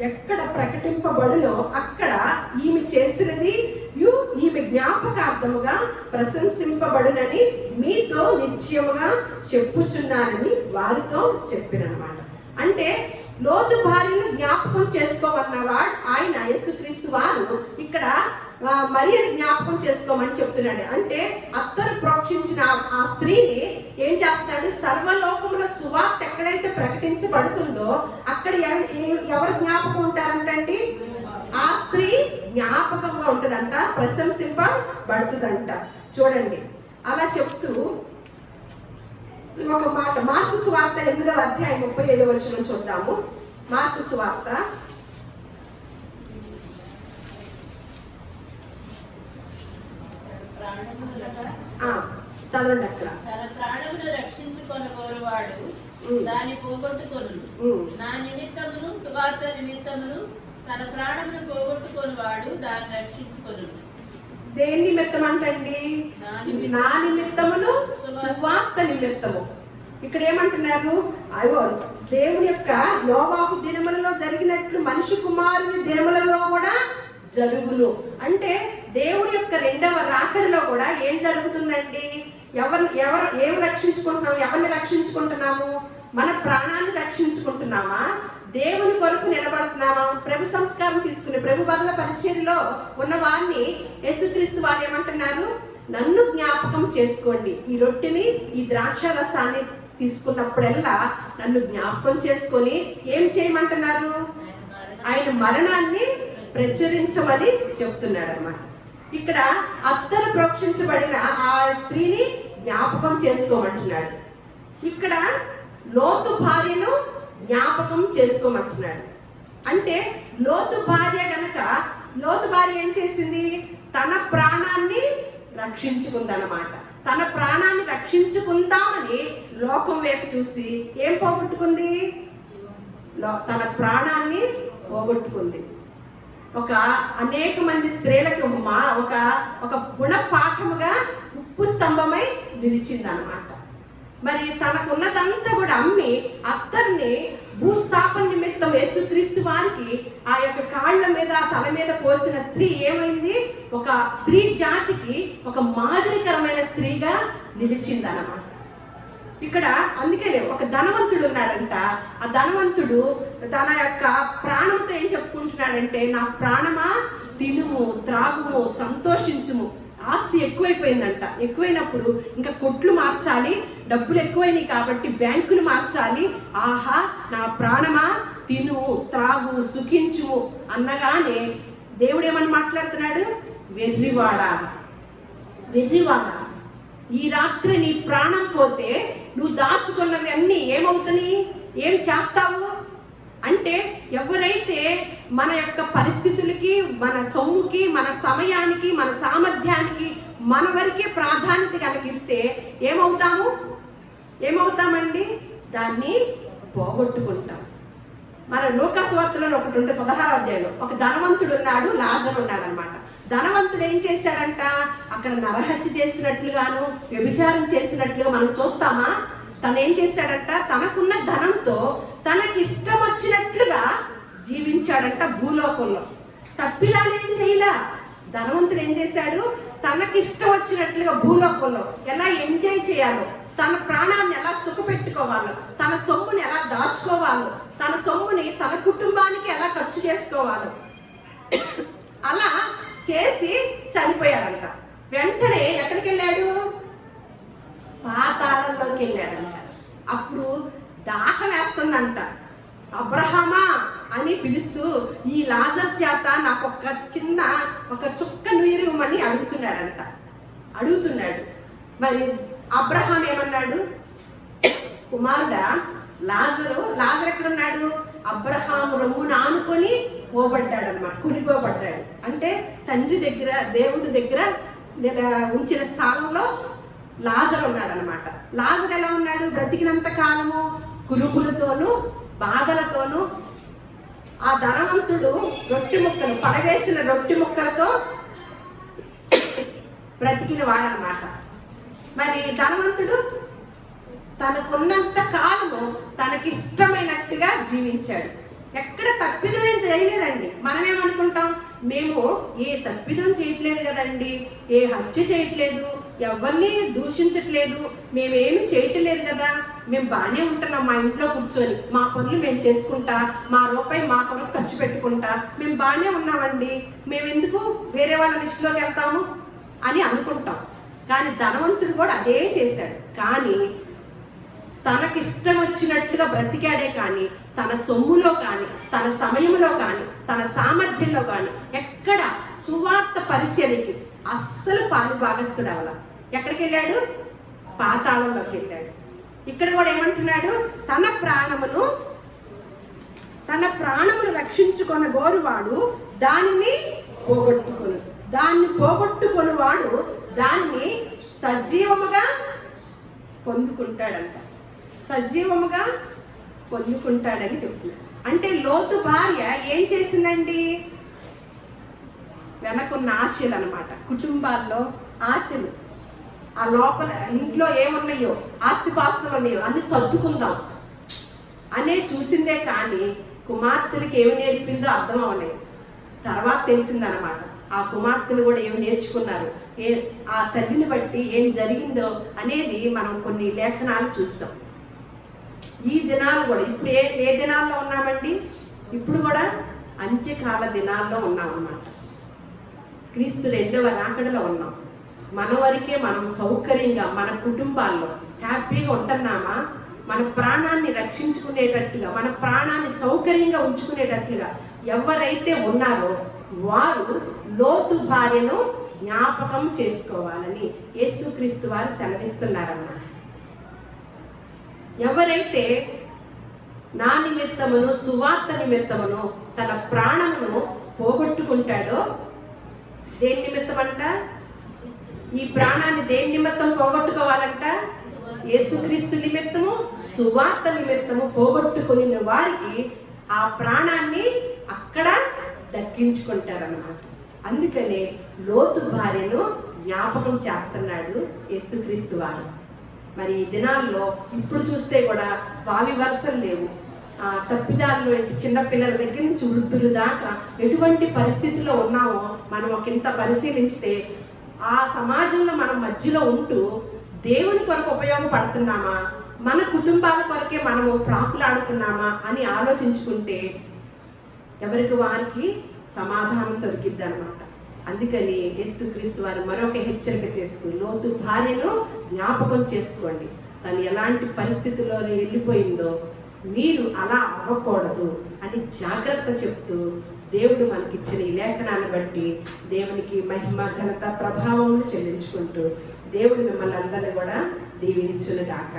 ఎక్కడ ప్రకటింపబడునో అక్కడ ఈమె చేసినది ఈమె జ్ఞాపకార్థముగా ప్రశంసింపబడునని మీతో నిశ్చయముగా చెప్పుచున్నానని వారితో చెప్పినన్నమాట. అంటే లోతు భార్యను జ్ఞాపకం చేసుకోమన్నవాడు ఆయన యేసుక్రీస్తు వారు ఇక్కడ మరియను జ్ఞాపకం చేసుకోమని చెప్తున్నాడు. అంటే అత్తరు ప్రోక్షించిన ఆ స్త్రీని ఏం చేస్తున్నాడు? సర్వలోకముల సువార్త ఎక్కడైతే ప్రకటించబడుతుందో అక్కడ ఎవరు జ్ఞాపకం ఉంటారంటండి? ఆ స్త్రీ జ్ఞాపకంగా ఉంటుందంట, ప్రశంసింపబడుతుందంట. చూడండి, అలా చెప్తూ ఒక మాట మార్కు సువార్త 8:35 చూద్దాము. మార్కు సువార్త 8 చదవండి. అక్కడ తన ప్రాణమును రక్షించుకొనగోరువాడు దాన్ని పోగొట్టుకొను, నా నిమిత్తమును సువార్త నిమిత్తమును తన ప్రాణమును పోగొట్టుకొనివాడు దాన్ని రక్షించుకొను. దేని నిమిత్తం అంటండి? నా నిమిత్తమును సువార్త నిమిత్తము. ఇక్కడ ఏమంటున్నారు? అయ్యో, దేవుని యొక్క నోవాహు దినములలో జరిగినట్లు మనిషి కుమారుని దినములలో కూడా జరుగును. అంటే దేవుడి యొక్క రెండవ రాకడలో కూడా ఏం జరుగుతుందండి? ఏం రక్షించుకుంటున్నాము? ఎవరిని రక్షించుకుంటున్నాము? మన ప్రాణాన్ని రక్షించుకుంటున్నామా? దేవుని కొరకు నిలబడుతున్నామా? ప్రభు సంస్కారం తీసుకుని ప్రభు బదుల పరిచర్యలో ఉన్న వారిని యేసుక్రీస్తు వారు ఏమంటున్నారు? నన్ను జ్ఞాపకం చేసుకోండి. ఈ రొట్టెని, ఈ ద్రాక్ష రసాన్ని తీసుకున్నప్పుడల్లా నన్ను జ్ఞాపకం చేసుకొని ఏం చేయమంటున్నారు? ఆయన మరణాన్ని ప్రచురించమని చెప్తున్నాడు అన్నమాట. ఇక్కడ అత్తరు ప్రోక్షించబడిన ఆ స్త్రీని జ్ఞాపకం చేసుకోమంటున్నాడు. ఇక్కడ లోతు భార్యను జ్ఞాపకం చేసుకోమంటున్నాడు. అంటే లోతు భార్య గనక, లోతు భార్య ఏం చేసింది? తన ప్రాణాన్ని రక్షించుకుందన్నమాట. తన ప్రాణాన్ని రక్షించుకుందామని లోకం వైపు చూసి ఏం పోగొట్టుకుంది? తన ప్రాణాన్ని పోగొట్టుకుంది. అనేక మంది స్త్రీలకు ఒక గుణపాఠముగా ఉప్పు స్తంభమై నిలిచిందన్నమాట. మరి తనకున్నదంతా కూడా అమ్మి అత్తర్ని భూస్థాపన నిమిత్తం యేసుక్రీస్తు వారికి ఆ యొక్క కాళ్ళ మీద, తల మీద పోసిన స్త్రీ ఏమైంది? ఒక స్త్రీ జాతికి ఒక మాదిరికరమైన స్త్రీగా నిలిచిందన్నమాట. ఇక్కడ అందుకనే ఒక ధనవంతుడు ఉన్నాడంట. ఆ ధనవంతుడు తన యొక్క ప్రాణంతో ఏం చెప్పుకుంటున్నాడంటే, నా ప్రాణమా తినుము, త్రాగుము, సంతోషించుము. ఆస్తి ఎక్కువైపోయిందంట. ఎక్కువైనప్పుడు ఇంకా కొట్లు మార్చాలి, డబ్బులు ఎక్కువైనాయి కాబట్టి బ్యాంకులు మార్చాలి. ఆహా, నా ప్రాణమా తిను, త్రాగు, సుఖించుము అన్నగానే దేవుడు ఏమని మాట్లాడుతున్నాడు? వెర్రివాడా, వెర్రివాడా, ఈ రాత్రి నీ ప్రాణం పోతే నువ్వు దాచుకున్నవి అన్నీ ఏమవుతాయి? ఏం చేస్తావు? అంటే ఎవరైతే మన యొక్క పరిస్థితులకి, మన సొమ్ముకి, మన సమయానికి, మన సామర్థ్యానికి మన వరకే ప్రాధాన్యత కలిగిస్తే ఏమవుతామండి? దాన్ని పోగొట్టుకుంటాం. మన లూకాసు వార్తలో ఒకటి ఉంటే 16వ అధ్యాయంలో ఒక ధనవంతుడు ఉన్నాడు, లాజరు ఉన్నాడు అనమాట. ధనవంతుడు ఏం చేశాడంట? అక్కడ నరహత్య చేసినట్లుగాను, వ్యభిచారం చేసినట్లుగా మనం చూస్తామా? తను ఏం చేశాడంట? తనకున్న ధనంతో తనకి ఇష్టం వచ్చినట్లుగా జీవించాడంట భూలోకంలో. తప్పిలాలు ఏం చేయలా. ధనవంతుడు ఏం చేశాడు? తనకిష్టం వచ్చినట్లుగా భూలోకంలో ఎలా ఎంజాయ్ చేయాలో, తన ప్రాణాన్ని ఎలా సుఖపెట్టుకోవాలో, తన సొమ్ముని ఎలా దాచుకోవాలో, తన సొమ్ముని తన కుటుంబానికి ఎలా ఖర్చు చేసుకోవాలో అలా చేసి చనిపోయాడంట. వెంటనే ఎక్కడికి వెళ్ళాడు? పాతాళంలోకి వెళ్ళాడంట. అప్పుడు దాహం వేస్తుందంట. అబ్రహామా అని పిలుస్తూ ఈ లాజర్ చేత నాకు ఒక చుక్క నీరు ఇవ్వమని అడుగుతున్నాడు. మరి అబ్రహాం ఏమన్నాడు? కుమారుడా, లాజరు ఎక్కడున్నాడు? అబ్రహాము రొమ్మును ఆనుకొని పోబడ్డాడు అన్నమాట, కునిపోబడ్డాడు. అంటే తండ్రి దగ్గర, దేవుడి దగ్గర ఉంచిన స్థానంలో లాజరు ఉన్నాడు అనమాట. లాజరు ఎలా ఉన్నాడు? బ్రతికినంత కాలము కురుపులతోనూ బాధలతోనూ, ఆ ధనవంతుడు పడవేసిన రొట్టె ముక్కలతో బ్రతికిన వాడనమాట. మరి ధనవంతుడు తనకున్నంత కాలము తనకిష్టమైనట్టుగా జీవించాడు. ఎక్కడ తప్పిదమేం చేయలేదండి. మనమేమనుకుంటాం? మేము ఏ తప్పిదం చేయట్లేదు కదండి, ఏ హత్య చేయట్లేదు, ఎవరిని దూషించట్లేదు, మేమేమి చేయట్లేదు కదా, మేము బాగానే ఉంటున్నాం మా ఇంట్లో కూర్చొని, మా పనులు మేము చేసుకుంటా, మా రూపాయి మా కొరకు ఖర్చు పెట్టుకుంటా, మేము బాగానే ఉన్నామండి, మేము ఎందుకు వేరే వాళ్ళ లిస్టులోకి వెళ్తాము అని అనుకుంటాం. కానీ ధనవంతుడు కూడా అదే చేశాడు. కానీ తనకిష్టం వచ్చినట్లుగా బ్రతికాడే కానీ తన సొమ్ములో కానీ, తన సమయంలో కానీ, తన సామర్థ్యంలో కానీ ఎక్కడ సువార్త పరిచర్యకి అస్సలు పాలుభాగస్తుడు అవల. ఎక్కడికి వెళ్ళాడు? పాతాళంలోకి వెళ్ళాడు. ఇక్కడ కూడా ఏమంటున్నాడు? తన ప్రాణమును రక్షించుకొన గోరువాడు దానిని పోగొట్టుకొనువాడు దానిని సజీవముగా పొందుకుంటాడంట. సజీవముగా పొందుకుంటాడని చెప్తున్నాడు. అంటే లోతు భార్య ఏం చేసిందండి? వెనకున్న ఆశలు అనమాట, కుటుంబాల్లో ఆశలు, ఆ లోపల ఇంట్లో ఏమున్నాయో, ఆస్తిపాస్తులు ఉన్నాయో అన్ని సర్దుకుందాం అనే చూసిందే కానీ కుమార్తెలకి ఏమి నేర్పిందో అర్థం అవ్వలేదు. తర్వాత తెలిసిందనమాట ఆ కుమార్తెలు కూడా ఏమి నేర్చుకున్నారు, ఆ తల్లిని బట్టి ఏం జరిగిందో అనేది మనం కొన్ని లేఖనాలు చూస్తాం. ఈ దినాలు కూడా ఇప్పుడు ఏ దినాల్లో ఉన్నామండి? ఇప్పుడు కూడా అంత్యకాల దినాల్లో ఉన్నాం అన్నమాట. క్రీస్తు 2వ రాకడలో ఉన్నాం. మన వరకే మనం సౌకర్యంగా మన కుటుంబాల్లో హ్యాపీగా ఉంటున్నామా, మన ప్రాణాన్ని రక్షించుకునేటట్టుగా, మన ప్రాణాన్ని సౌకర్యంగా ఉంచుకునేటట్లుగా ఎవరైతే ఉన్నారో వారు లోతు భార్యను జ్ఞాపకం చేసుకోవాలని యేసుక్రీస్తు వారు సెలవిస్తున్నారన్నమాట. ఎవరైతే నా నిమిత్తమును సువార్త నిమిత్తమును తన ప్రాణమును పోగొట్టుకుంటాడో, దేని నిమిత్తం అంట? ఈ ప్రాణాన్ని దేని నిమిత్తం పోగొట్టుకోవాలంట? యేసుక్రీస్తు నిమిత్తము సువార్త నిమిత్తము పోగొట్టుకుని వారికి ఆ ప్రాణాన్ని అక్కడ దక్కించుకుంటారన్నమాట. అందుకనే లోతు భార్యను జ్ఞాపకం చేస్తున్నాడు యేసుక్రీస్తు వారు. మరి ఈ దినాల్లో ఇప్పుడు చూస్తే కూడా వావి వరుసలు లేవు. తప్పిదాల్లో చిన్నపిల్లల దగ్గర నుంచి వృద్ధులు దాకా ఎటువంటి పరిస్థితిలో ఉన్నామో మనం ఒకంత పరిశీలించితే ఆ సమాజంలో మనం మధ్యలో ఉంటూ దేవుని కొరకు ఉపయోగపడుతున్నామా, మన కుటుంబాల కొరకే మనము ప్రాకులాడుతున్నామా అని ఆలోచించుకుంటే ఎవరికి వారికి సమాధానం దొరికిద్ది అనమాట. అందుకని యేసుక్రీస్తు వారు మరొక హెచ్చరిక చేస్తూ, లోతు భార్యను జ్ఞాపకం చేసుకోండి, తను ఎలాంటి పరిస్థితుల్లో వెళ్ళిపోయిందో మీరు అలా అవ్వకూడదు అని జాగ్రత్త చెప్తూ దేవుడు మనకిచ్చిన ఈ లేఖనాన్ని బట్టి దేవునికి మహిమ ఘనత ప్రభావములు చెల్లించుకుంటూ దేవుడు మిమ్మల్ని అందరినీ కూడా దీవించును గాక.